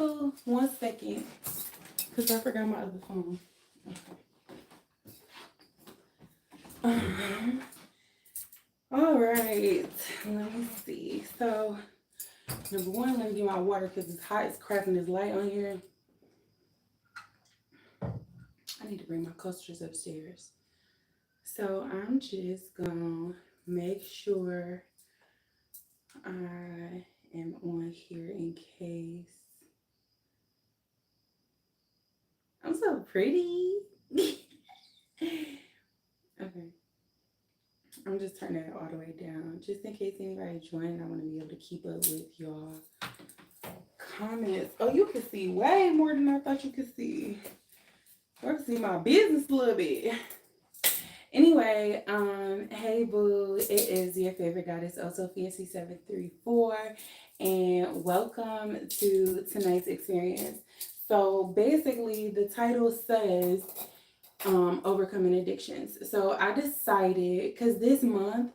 boo. 1 second. Because I forgot my other phone. Okay. All right. Let me see. So, number one, let me get my water because it's hot. It's crap and it's light on here. I need to bring my coasters upstairs. So, I'm just going to make sure I am on here in case. I'm so pretty. Okay. I'm just turning it all the way down. Just in case anybody joined, I want to be able to keep up with y'all comments. Oh, you can see way more than I thought you could see. I can see my business a little bit. Anyway, hey boo, it is your favorite goddess, also Fancy 734, and welcome to tonight's experience. So basically, the title says overcoming addictions. So I decided, because this month,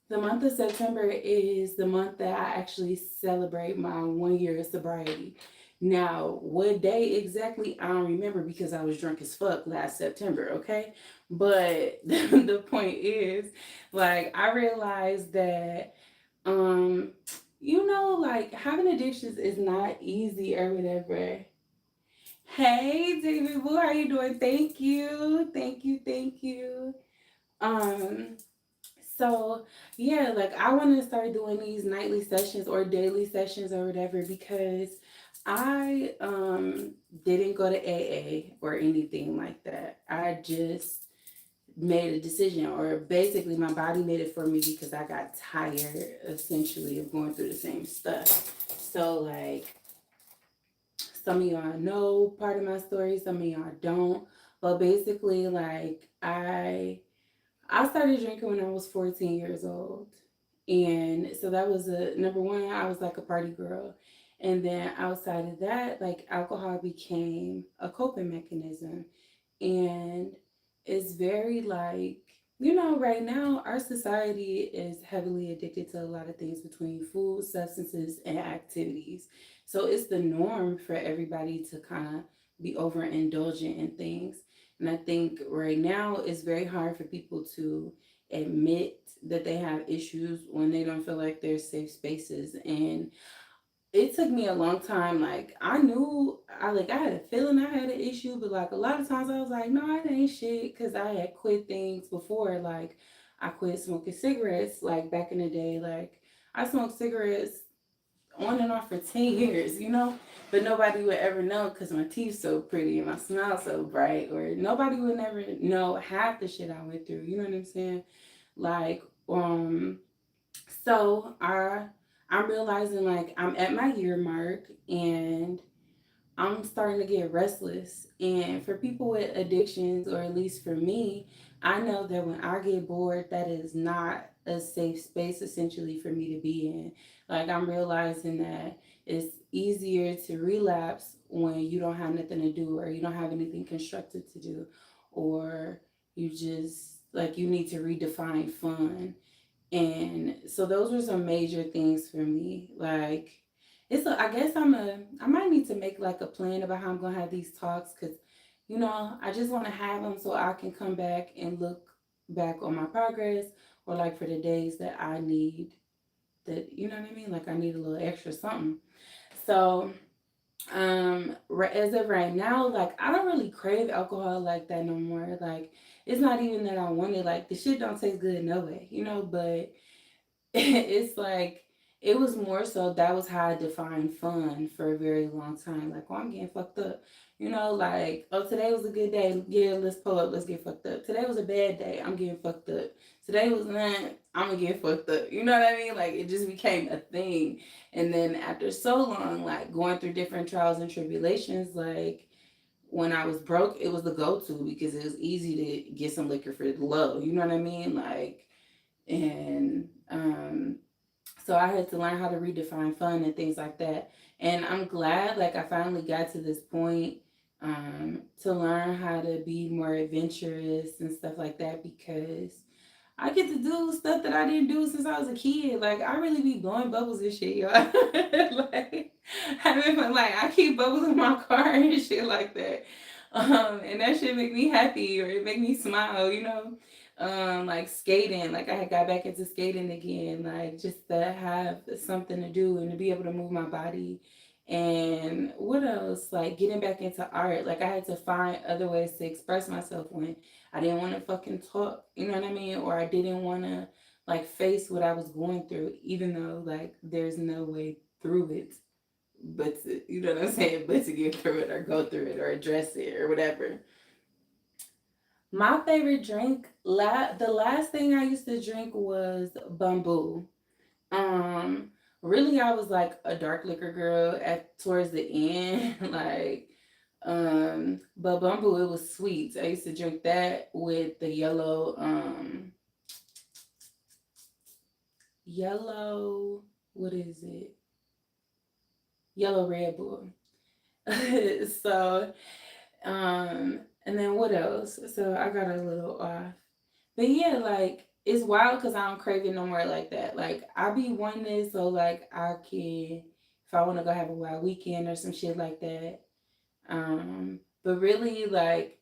the month of September is the month that I actually celebrate my 1 year of sobriety. Now, what day exactly, I don't remember because I was drunk as fuck last September, okay? But the point is, like, I realized that, like, having addictions is not easy or whatever. Hey, David Boo, how you doing? Thank you, thank you, thank you. Um, so yeah, like I want to start doing these nightly sessions or daily sessions or whatever because I didn't go to AA or anything like that. I just made a decision, or basically my body made it for me because I got tired essentially of going through the same stuff. So like some of y'all know part of my story, some of y'all don't. But basically like I started drinking when I was 14 years old. And so that was a number one, I was like a party girl. And then outside of that, like alcohol became a coping mechanism. And it's very like, right now our society is heavily addicted to a lot of things between food, substances, and activities. So it's the norm for everybody to kind of be overindulgent in things. And I think right now it's very hard for people to admit that they have issues when they don't feel like there's safe spaces. And it took me a long time. Like I knew I had a feeling I had an issue, but like a lot of times I was like, no, it ain't shit, because I had quit things before. Like I quit smoking cigarettes like back in the day. Like I smoked cigarettes on and off for 10 years, but nobody would ever know because my teeth so pretty and my smile so bright, or nobody would never know half the shit I went through. You know what I'm saying? Like, so I'm realizing like I'm at my year mark and I'm starting to get restless. And for people with addictions, or at least for me, I know that when I get bored, that is not a safe space essentially for me to be in. Like I'm realizing that it's easier to relapse when you don't have nothing to do, or you don't have anything constructive to do, or you just like you need to redefine fun. And so those were some major things for me. Like I guess I might need to make like a plan about how I'm going to have these talks, cuz I just want to have them so I can come back and look back on my progress, or like for the days that I need that, you know what I mean? Like I need a little extra something. So, as of right now, like I don't really crave alcohol like that no more. Like it's not even that I want it. Like the shit don't taste good no way, but it's like it was more so that was how I defined fun for a very long time. Like, oh, I'm getting fucked up. Like, oh, today was a good day. Yeah, let's pull up, let's get fucked up. Today was a bad day. I'm getting fucked up. Today was I'm gonna get fucked up. You know what I mean? Like it just became a thing. And then after so long, like going through different trials and tribulations, like when I was broke, it was the go to because it was easy to get some liquor for low. You know what I mean? Like and so I had to learn how to redefine fun and things like that. And I'm glad like I finally got to this point to learn how to be more adventurous and stuff like that, because I get to do stuff that I didn't do since I was a kid. Like I really be blowing bubbles and shit, y'all. Like having fun. Like I keep bubbles in my car and shit like that. And that shit make me happy or it make me smile, you know. Like skating, like I had got back into skating again, like just to have something to do and to be able to move my body. And what else? Like getting back into art. Like I had to find other ways to express myself when I didn't want to fucking talk, you know what I mean? Or I didn't want to like face what I was going through, even though like there's no way through it but to, you know what I'm saying, but to get through it or go through it or address it or whatever. My favorite drink, the last thing I used to drink was bamboo. Um, Really, I was like a dark liquor girl at towards the end, like, but bamboo it was sweet. I used to drink that with the yellow, what is it? Yellow Red Bull. So and then what else? So I got a little off. But yeah, like it's wild because I don't crave it no more like that. Like I be wanting it so like I can if I want to go have a wild weekend or some shit like that. But really like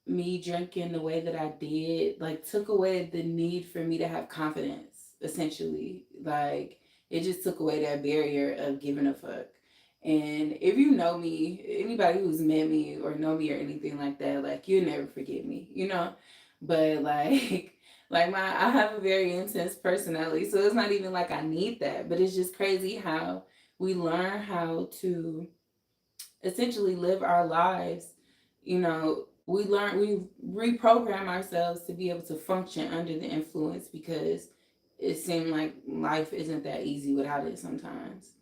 me drinking the way that I did, like took away the need for me to have confidence, essentially. Like it just took away that barrier of giving a fuck. And if you know me, anybody who's met me or know me or anything like that, like you'll never forget me, you know? But like like my I have a very intense personality, so it's not even like I need that, but it's just crazy how we learn how to essentially live our lives. You know, we reprogram ourselves to be able to function under the influence because it seemed like life isn't that easy without it sometimes.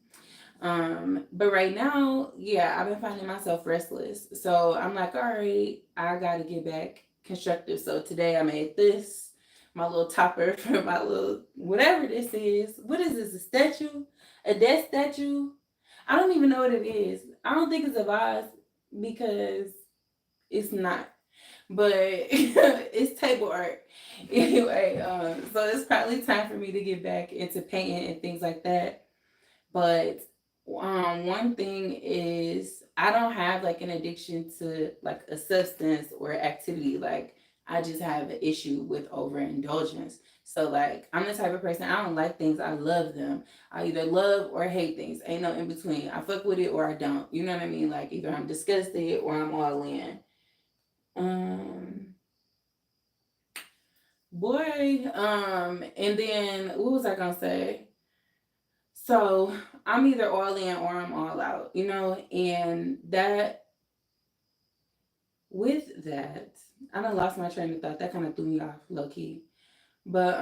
But right now, yeah, I've been finding myself restless. So I'm like, all right, I gotta get back constructive. So today I made this, my little topper for my little whatever this is. What is this? A statue? A death statue? I don't even know what it is. I don't think it's a vase because it's not. But it's table art. Anyway, so it's probably time for me to get back into painting and things like that. But one thing is I don't have like an addiction to like a substance or activity. Like I just have an issue with overindulgence. So like I'm the type of person I don't like things, I love them. I either love or hate things. Ain't no in between. I fuck with it or I don't. You know what I mean? Like either I'm disgusted or I'm all in. Um and then what was I gonna say? So I'm either all in or I'm all out, you know, and that with that, I done lost my train of thought. That kind of threw me off low key. But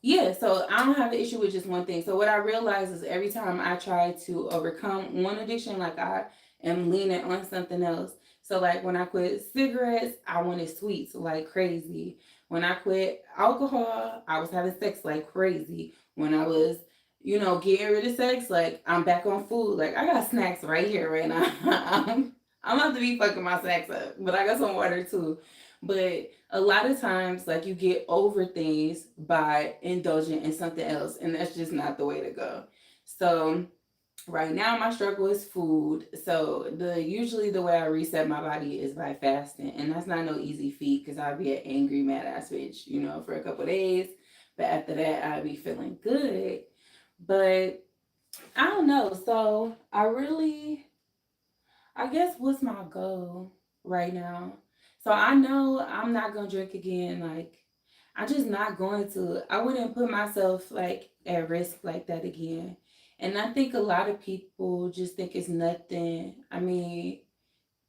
yeah, so I don't have an issue with just one thing. So what I realize is every time I try to overcome one addiction, like I am leaning on something else. So like when I quit cigarettes, I wanted sweets like crazy. When I quit alcohol, I was having sex like crazy. When I was, you know, getting rid of sex, like I'm back on food. Like I got snacks right here right now. I'm about to be fucking my snacks up, but I got some water too. But a lot of times like you get over things by indulging in something else and that's just not the way to go. So right now my struggle is food. So the usually the way I reset my body is by fasting and that's not no easy feat because I'll be an angry mad ass bitch, you know, for a couple of days, but after that I'll be feeling good. But I don't know. So I guess what's my goal right now? So I know I'm not gonna drink again. Like I'm just not going to. I wouldn't put myself like at risk like that again. And I think a lot of people just think it's nothing. I mean,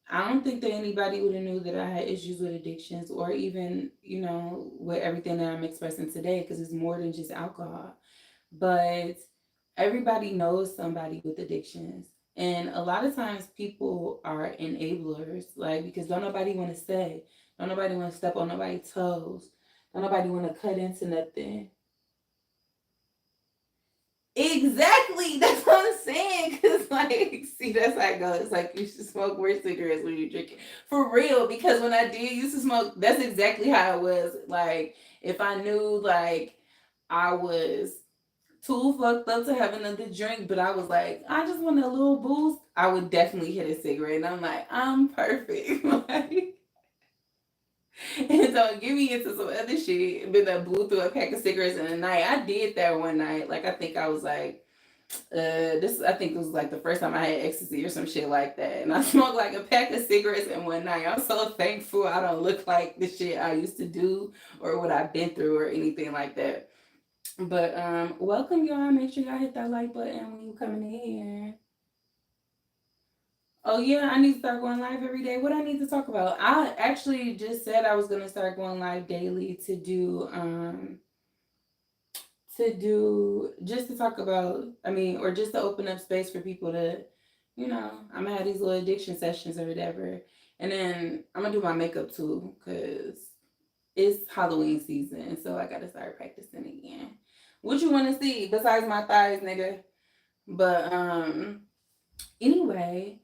I don't think that anybody would have knew that I had issues with addictions or even, you know, with everything that I'm expressing today because it's more than just alcohol. But everybody knows somebody with addictions. And a lot of times people are enablers, like because don't nobody want to say, don't nobody want to step on nobody's toes, don't nobody want to cut into nothing. Exactly, that's what I'm saying. Cause like, see, that's how it goes. It's like you should smoke more cigarettes when you drink it, for real. Because when I did used to smoke, that's exactly how it was. Like, if I knew like I was too fucked up to have another drink, but I was like, I just want a little boost, I would definitely hit a cigarette. And I'm like, I'm perfect. Like, and so get me into some other shit, but I blew through a pack of cigarettes in a night. I did that one night. Like, I think I was like, this, I think it was like the first time I had ecstasy or some shit like that. And I smoked like a pack of cigarettes in one night. I'm so thankful I don't look like the shit I used to do or what I've been through or anything like that. But welcome y'all. Make sure y'all hit that like button when you coming in here. Oh yeah, I need to start going live every day. What I need to talk about? I actually just said I was gonna start going live daily to do just to talk about, I mean, or just to open up space for people to, I'm gonna have these little addiction sessions or whatever. And then I'm gonna do my makeup too, because it's Halloween season, so I gotta start practicing again. What you wanna see besides my thighs, nigga? But anyway,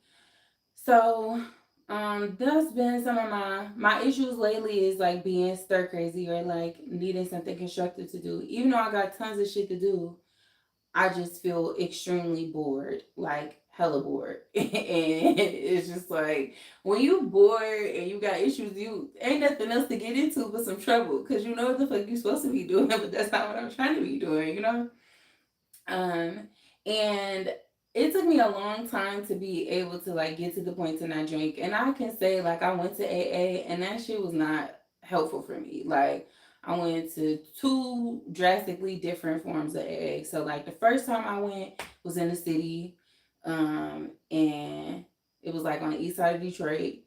so that's been some of my issues lately is like being stir crazy or like needing something constructive to do. Even though I got tons of shit to do, I just feel extremely bored, like hella bored. And it's just like when you bored and you got issues, you ain't nothing else to get into but some trouble. Cause you know what the fuck you supposed to be doing, but that's not what I'm trying to be doing, you know? Um, and it took me a long time to be able to like get to the point to not drink. And I can say like I went to AA and that shit was not helpful for me. Like I went to two drastically different forms of AA. So like the first time I went was in the city, and it was like on the east side of Detroit.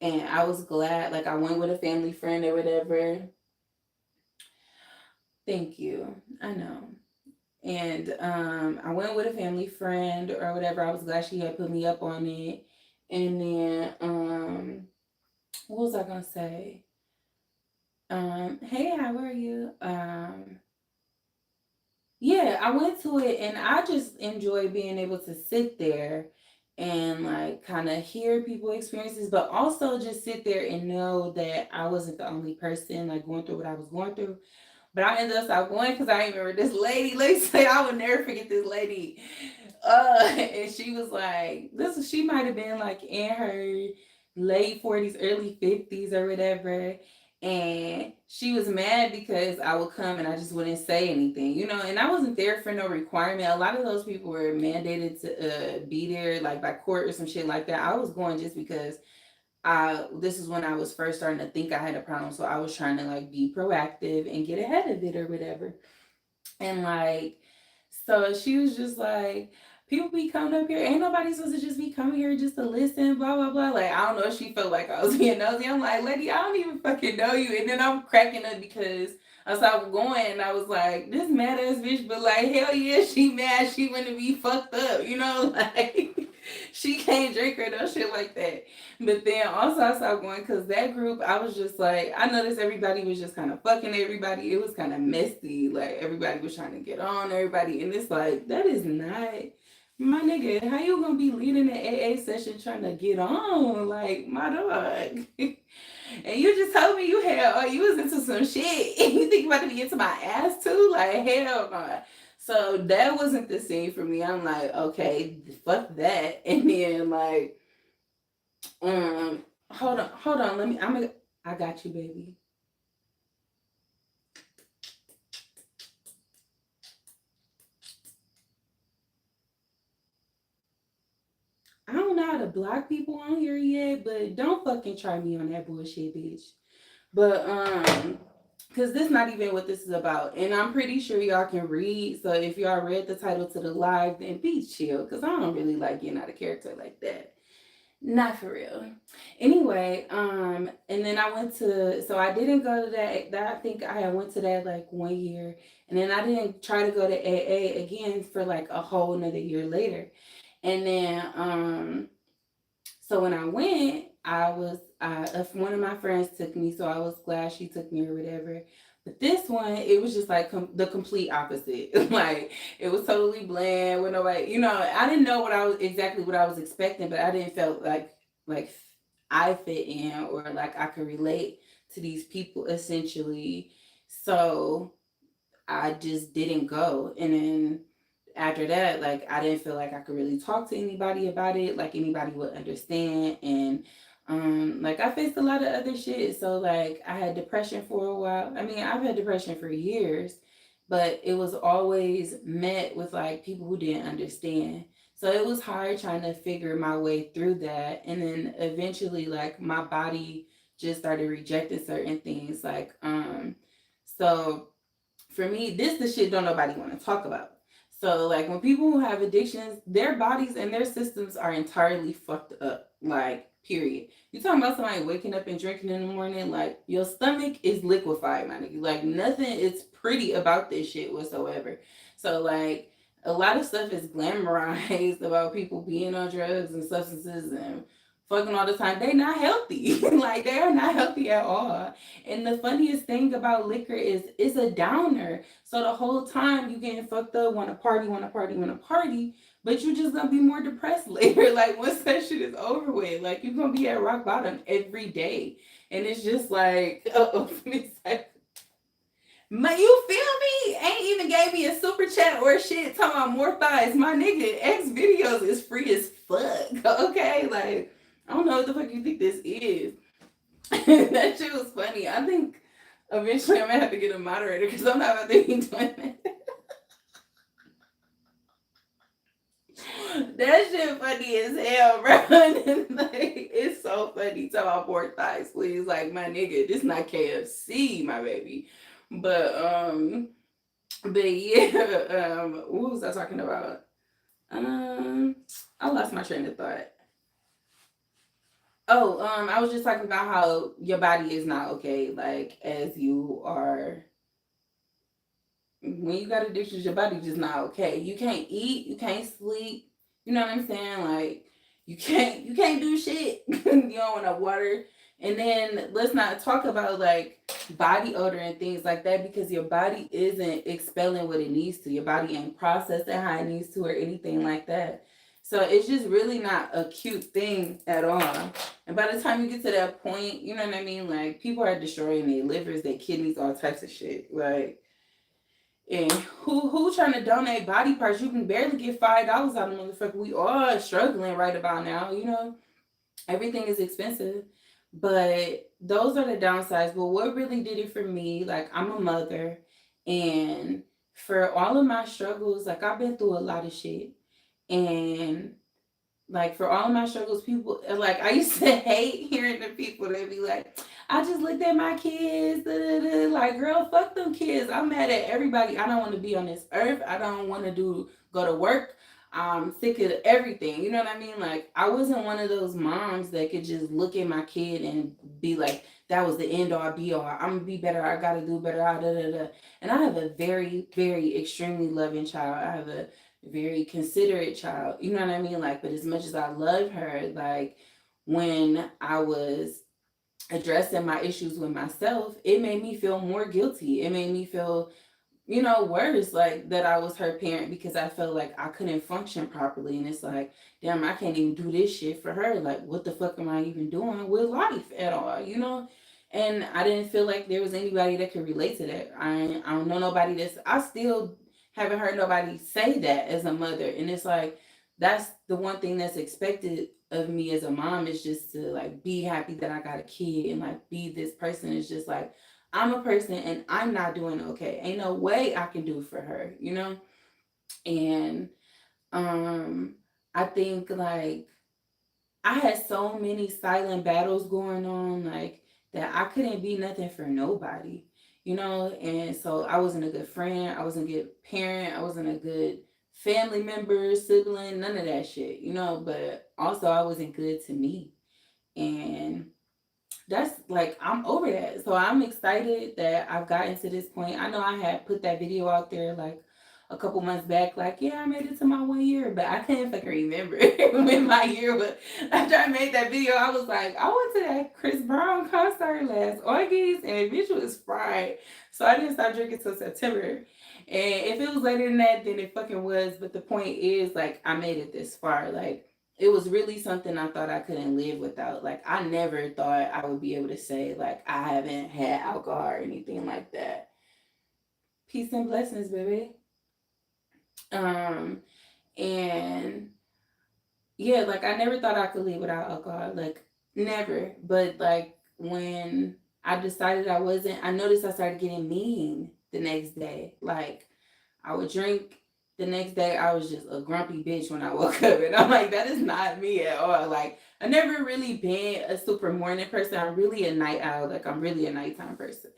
And I was glad, like I went with a family friend or whatever. Thank you. I know. And I went with a family friend or whatever. I was glad she had put me up on it. And then what was I gonna say? Hey, how are you? Yeah, I went to it and I just enjoy being able to sit there and like kind of hear people experiences, but also just sit there and know that I wasn't the only person like going through what I was going through. But I ended up stop going because I remember this lady. Let me say, I would never forget this lady. And she was like, she might have been like in her late 40s, early 50s or whatever. And she was mad because I would come and I just wouldn't say anything, and I wasn't there for no requirement. A lot of those people were mandated to be there like by court or some shit like that. I was going just because this is when I was first starting to think I had a problem. So I was trying to like be proactive and get ahead of it or whatever. And like, so she was just like, people be coming up here. Ain't nobody supposed to just be coming here just to listen, blah, blah, blah. Like, I don't know if she felt like I was being nosy. I'm like, lady, I don't even fucking know you. And then I'm cracking up because I saw going and I was like, this mad ass bitch, but like, hell yeah, she mad. She want to be fucked up, like, she can't drink or no shit like that. But then also I stopped going because that group, I was just like, I noticed everybody was just kind of fucking everybody. It was kind of messy. Like everybody was trying to get on everybody. And it's like, that is not my nigga. How you gonna be leading an AA session trying to get on? Like my dog. And you just told me you was into some shit. And you think you about to be into my ass too? Like hell no. So that wasn't the scene for me. I'm like, okay, fuck that. And then like hold on. I got you, baby. I don't know how to block people on here yet, but don't fucking try me on that bullshit, bitch. But because this not even what this is about, and I'm pretty sure y'all can read. So if y'all read the title to the live, then be chill, because I don't really like getting out of character like that. Not for real. Anyway, and then I went to, so I didn't go to that I think I had went to that like 1 year, and then I didn't try to go to AA again for like a whole another year later. And then so when I went, one of my friends took me, so I was glad she took me or whatever. But this one, it was just like the complete opposite. Like it was totally bland with nobody. I didn't know what I was expecting, but I didn't feel like I fit in or like I could relate to these people essentially. So I just didn't go. And then after that, like I didn't feel like I could really talk to anybody about it, like anybody would understand. And like I faced a lot of other shit. So like I had depression for a while. I mean, I've had depression for years, but it was always met with like people who didn't understand. So it was hard trying to figure my way through that. And then eventually like my body just started rejecting certain things. So for me, this the shit don't nobody want to talk about. So like when people who have addictions, their bodies and their systems are entirely fucked up. Like period. You talking about somebody waking up and drinking in the morning? Like your stomach is liquefied, my nigga. Like nothing is pretty about this shit whatsoever. So like a lot of stuff is glamorized about people being on drugs and substances and fucking all the time. They not healthy. Like they are not healthy at all. And the funniest thing about liquor is it's a downer. So the whole time you getting fucked up, want to party, want to party, want to party, but you just gonna be more depressed later. Like once that shit is over with, like you're gonna be at rock bottom every day. And it's just like, it's like, you feel me? Ain't even gave me a super chat or shit talking about more thighs. My nigga, X videos is free as fuck. Okay, like I don't know what the fuck you think this is. That shit was funny. I think eventually I'm gonna have to get a moderator because I'm not about to be doing that. That shit funny as hell, bro. Like, it's so funny. Talk about pork thighs, please. Like my nigga, this not KFC, my baby. But yeah, what was I talking about? I lost my train of thought. Oh, I was just talking about how your body is not okay, like as you are when you got addictions, your body just not okay. You can't eat, you can't sleep. You know what I'm saying? Like you can't do shit. You don't want no water. And then let's not talk about like body odor and things like that because your body isn't expelling what it needs to. Your body ain't processing how it needs to or anything like that. So it's just really not a cute thing at all. And by the time you get to that point, you know what I mean? Like people are destroying their livers, their kidneys, all types of shit. Like and who trying to donate body parts? You can barely get $5 out of the motherfucker. We all struggling right about now, you know. Everything is expensive. But those are the downsides. But what really did it for me, like I'm a mother and for all of my struggles, like I've been through a lot of shit. And like for all of my struggles, people like I used to hate hearing the people that be like, I just looked at my kids, da, da, da. Like girl, fuck them kids. I'm mad at everybody. I don't want to be on this earth. I don't want to go to work. I'm sick of everything. You know what I mean? Like I wasn't one of those moms that could just look at my kid and be like, that was the end all be all. I'm gonna be better. I gotta do better. Da, da, da. And I have a very, very extremely loving child. I have a very considerate child. You know what I mean? Like, but as much as I love her, like when I was addressing my issues with myself, it made me feel more guilty. It made me feel, worse, like that I was her parent because I felt like I couldn't function properly. And it's like, damn, I can't even do this shit for her. Like, what the fuck am I even doing with life at all, you know? And I didn't feel like there was anybody that could relate to that. I don't know nobody I still haven't heard nobody say that as a mother. And it's like, that's the one thing that's expected of me as a mom is just to like be happy that I got a kid and like be this person. It's just like, I'm a person and I'm not doing okay. Ain't no way I can do for her, you know? And um I think like I had so many silent battles going on, like that I couldn't be nothing for nobody, you know? And so I wasn't a good friend, I wasn't a good parent, I wasn't a good family member, sibling, none of that shit, you know, but also I wasn't good to me. And that's like I'm over that. So I'm excited that I've gotten to this point. I know I had put that video out there like a couple months back, like, yeah, I made it to my 1 year, but I couldn't fucking remember when my year was. After I made that video, I was like, I went to that Chris Brown concert last August and bitch was fried. So I didn't start drinking till September. And if it was later than that, then it fucking was. But the point is, like, I made it this far. Like, it was really something I thought I couldn't live without. Like I never thought I would be able to say like I haven't had alcohol or anything like that. Peace and blessings, baby. Um, and yeah, like I never thought I could live without alcohol. Like never. But like when I decided I wasn't, I noticed I started getting mean the next day. Like I would drink the next day. I was just a grumpy bitch when I woke up, and I'm like, that is not me at all. Like I never really been a super morning person. I'm really a night owl. Like I'm really a nighttime person.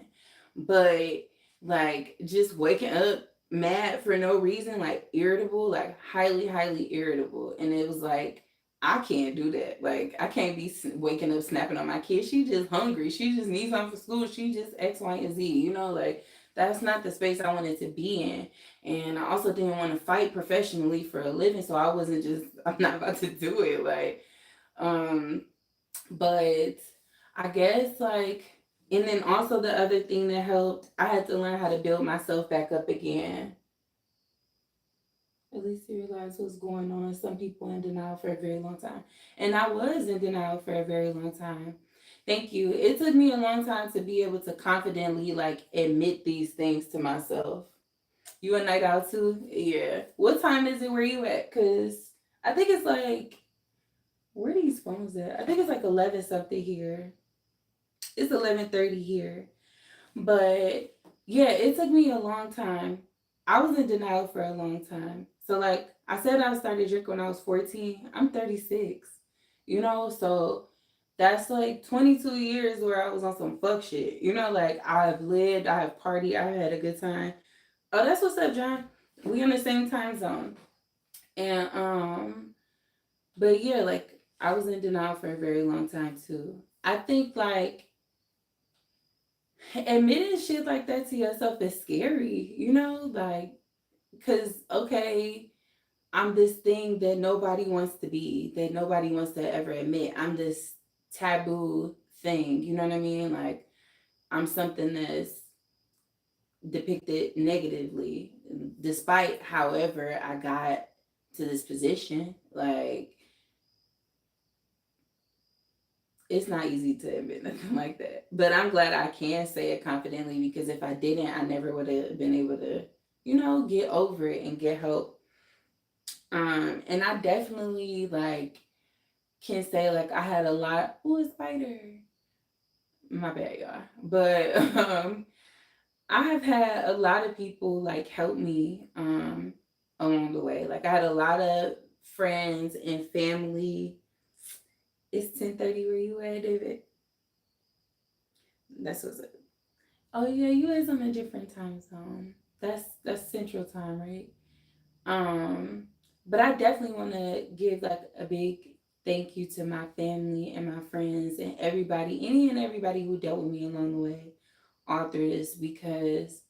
But like just waking up mad for no reason, like irritable, like highly, highly irritable, and it was like. I can't do that. Like, I can't be waking up snapping on my kid. She just hungry. She just needs something for school. She just X, Y, and Z. You know, like, that's not the space I wanted to be in. And I also didn't want to fight professionally for a living, so I wasn't just I'm not about to do it. Like, um, but I guess like and then also the other thing that helped, I had to learn how to build myself back up again. At least you realize what's going on. Some people in denial for a very long time. And I was in denial for a very long time. Thank you. It took me a long time to be able to confidently like admit these things to myself. You a night out too? Yeah. What time is it where you at? Cause I think it's like where are these phones at? I think it's like 11 something here. It's 11:30 here. But yeah, it took me a long time. I was in denial for a long time. So like I said I started drinking when I was 14. I'm 36. You know, so that's like 22 years where I was on some fuck shit. You know, like I've lived, I have partied, I had a good time. Oh, that's what's up, John. We in the same time zone. And but yeah, like I was in denial for a very long time too. I think like admitting shit like that to yourself is scary, you know? Like cuz okay, I'm this thing that nobody wants to be, that nobody wants to ever admit. I'm this taboo thing, you know what I mean? Like I'm something that's depicted negatively despite however I got to this position. Like it's not easy to admit nothing like that. But I'm glad I can say it confidently because if I didn't, I never would have been able to, you know, get over it and get help. And I definitely like can say like I had a lot. Who is spider? My bad, y'all. But I have had a lot of people like help me along the way. Like I had a lot of friends and family. It's 10:30 where you at, David? That's what's up. Oh yeah, you is on a different time zone. That's central time, right? Um, but I definitely want to give like a big thank you to my family and my friends and everybody, any and everybody who dealt with me along the way, all through this because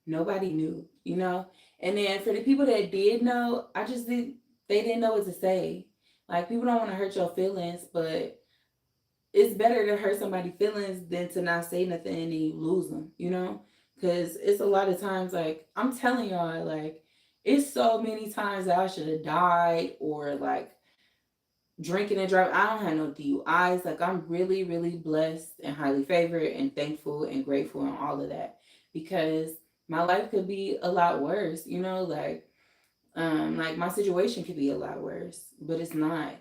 nobody knew, you know. And then for the people that did know, I just did. They didn't know what to say. Like people don't want to hurt your feelings, but it's better to hurt somebody's feelings than to not say nothing and then you lose them, you know? Because it's a lot of times, like, I'm telling y'all, like, it's so many times that I should have died or, like, drinking and driving. I don't have no DUIs. Like, I'm really, really blessed and highly favored and thankful and grateful and all of that because my life could be a lot worse, you know? Like my situation could be a lot worse, but it's not.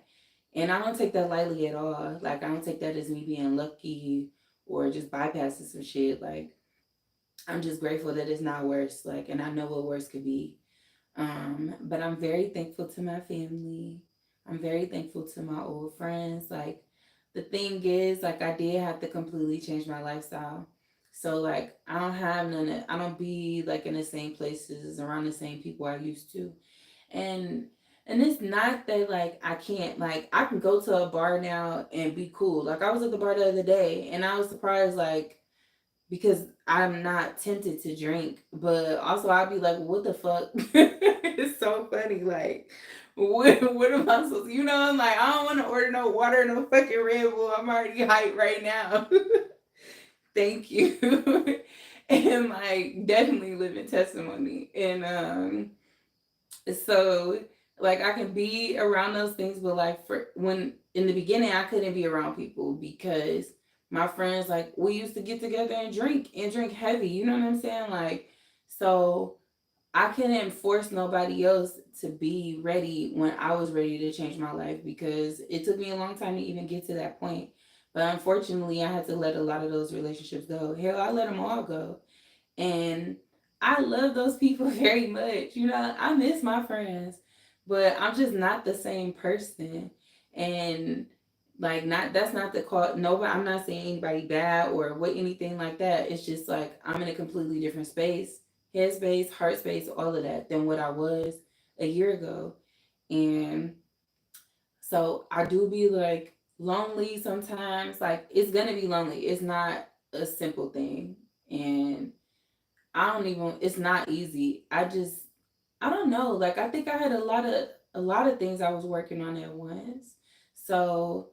And I don't take that lightly at all. Like I don't take that as me being lucky or just bypassing some shit. Like I'm just grateful that it's not worse. Like and I know what worse could be. But I'm very thankful to my family. I'm very thankful to my old friends. Like the thing is, like I did have to completely change my lifestyle. So like I don't have none of, I don't be like in the same places around the same people I used to. And and it's not that like I can't like I can go to a bar now and be cool. Like I was at the bar the other day and I was surprised like because I'm not tempted to drink, but also I'll be like, what the fuck? It's so funny. Like, what am I supposed to, you know? I'm like, I don't want to order no water, no fucking Red Bull. I'm already hyped right now. Thank you. And like, definitely living testimony. And so like I can be around those things, but like for when in the beginning I couldn't be around people because my friends like we used to get together and drink heavy, you know what I'm saying? Like So I couldn't force nobody else to be ready when I was ready to change my life, because it took me a long time to even get to that point. But unfortunately, I had to let a lot of those relationships go. Hell, I let them all go. And I love those people very much. I miss my friends, but I'm just not the same person. And like, not that's not the call. Nobody. I'm not saying anybody bad or what anything like that. It's just like I'm in a completely different space, head space, heart space, all of that than what I was a year ago. And so I do be like lonely sometimes. Like, it's gonna be lonely. It's not a simple thing. And I don't even, it's not easy. I don't know. Like, I think I had a lot of things I was working on at once. So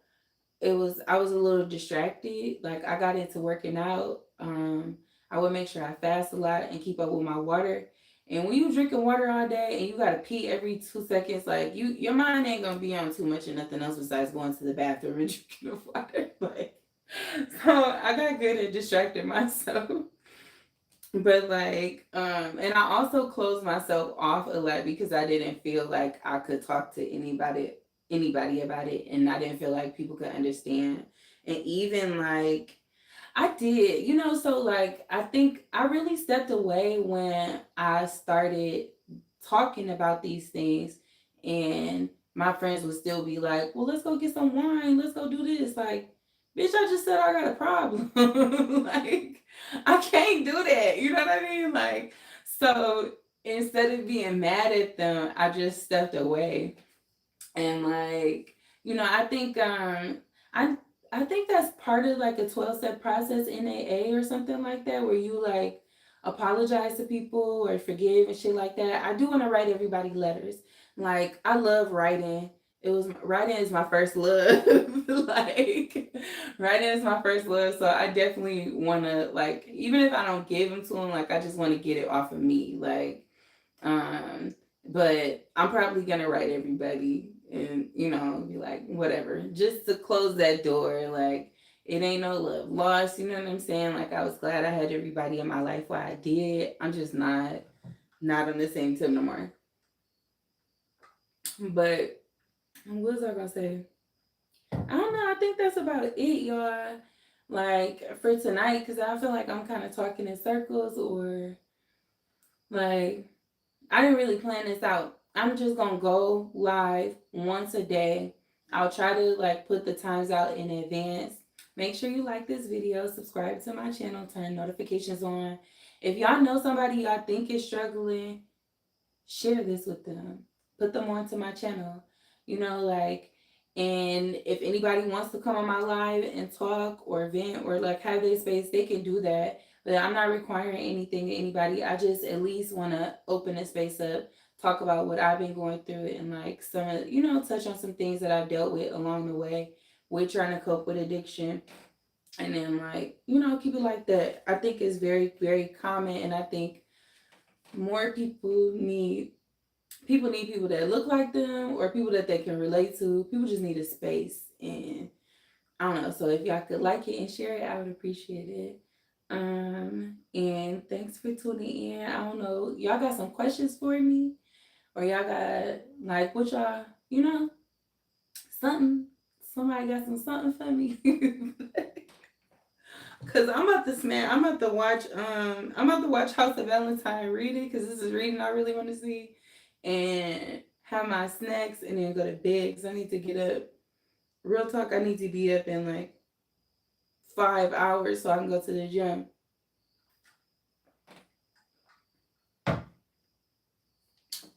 I was a little distracted. Like, I got into working out. I would make sure I fast a lot and keep up with my water. And when you drinking water all day and you gotta pee every 2 seconds, like, your mind ain't gonna be on too much of nothing else besides going to the bathroom and drinking the water. Like, so I got good at distracting myself. But like, and I also closed myself off a lot because I didn't feel like I could talk to anybody about it, and I didn't feel like people could understand. And even like, I did, so like, I think I really stepped away when I started talking about these things, and my friends would still be like, well, let's go get some wine, let's go do this. Like, bitch, I just said I got a problem. Like, I can't do that. You know what I mean? Like, so instead of being mad at them, I just stepped away. And like, I think I I think that's part of like a 12-step process in AA or something like that, where you like apologize to people or forgive and shit like that. I do want to write everybody letters. Like, I love writing. Writing is my first love. Like, writing is my first love. So I definitely want to, like, even if I don't give them to them, like, I just want to get it off of me. Like, um, but I'm probably gonna write everybody and, be like, whatever, just to close that door. Like, it ain't no love lost. You know what I'm saying? Like, I was glad I had everybody in my life while I did. I'm just not on the same tip no more. But what was I gonna say? I don't know. I think that's about it, y'all. Like, for tonight, because I feel like I'm kind of talking in circles, or like, I didn't really plan this out. I'm just gonna go live once a day. I'll try to like put the times out in advance. Make sure you like this video, subscribe to my channel, turn notifications on. If y'all know somebody y'all think is struggling, share this with them. Put them onto my channel. Like, and if anybody wants to come on my live and talk or vent or like have their space, they can do that. But I'm not requiring anything to anybody. I just at least want to open the space up, talk about what I've been going through, and like some, touch on some things that I've dealt with along the way with trying to cope with addiction. And then, like, keep it like that. I think it's very, very common, and I think more people need people that look like them, or people that they can relate to. People just need a space. And I don't know. So if y'all could like it and share it, I would appreciate it. And thanks for tuning in. I don't know. Y'all got some questions for me? Or y'all got, like, what y'all, something? Somebody got something for me? Cause I'm about to watch House of Valentine, read it, cause this is reading I really want to see, and have my snacks and then go to bed, cause I need to get up. Real talk, I need to be up in like 5 hours so I can go to the gym.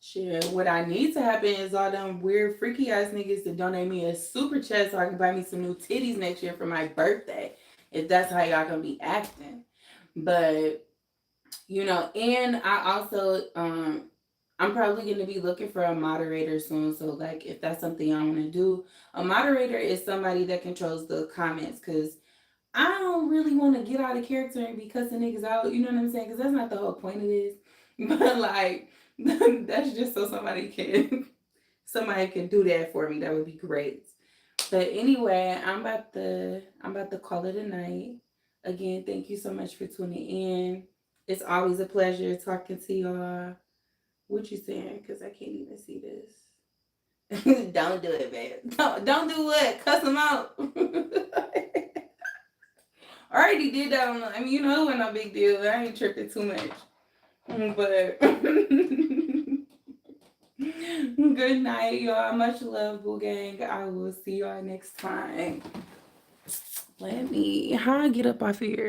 Shit, what I need to happen is all them weird freaky ass niggas to donate me a super chat so I can buy me some new titties next year for my birthday. If that's how y'all gonna be acting. But and I also I'm probably gonna be looking for a moderator soon. So like, if that's something I want to do, a moderator is somebody that controls the comments, because I don't really want to get out of character and be cussing niggas out. You know what I'm saying? Because that's not the whole point of this. But like, that's just so somebody can do that for me. That would be great. But anyway, I'm about to call it a night. Again, thank you so much for tuning in. It's always a pleasure talking to y'all. What you saying? Because I can't even see this. Don't do it, babe. Don't do what? Cuss them out. I already did that on. I mean, it wasn't no big deal. I ain't tripping too much. But good night, y'all. Much love, Boo Gang. I will see y'all next time. Let me. How I get up off here?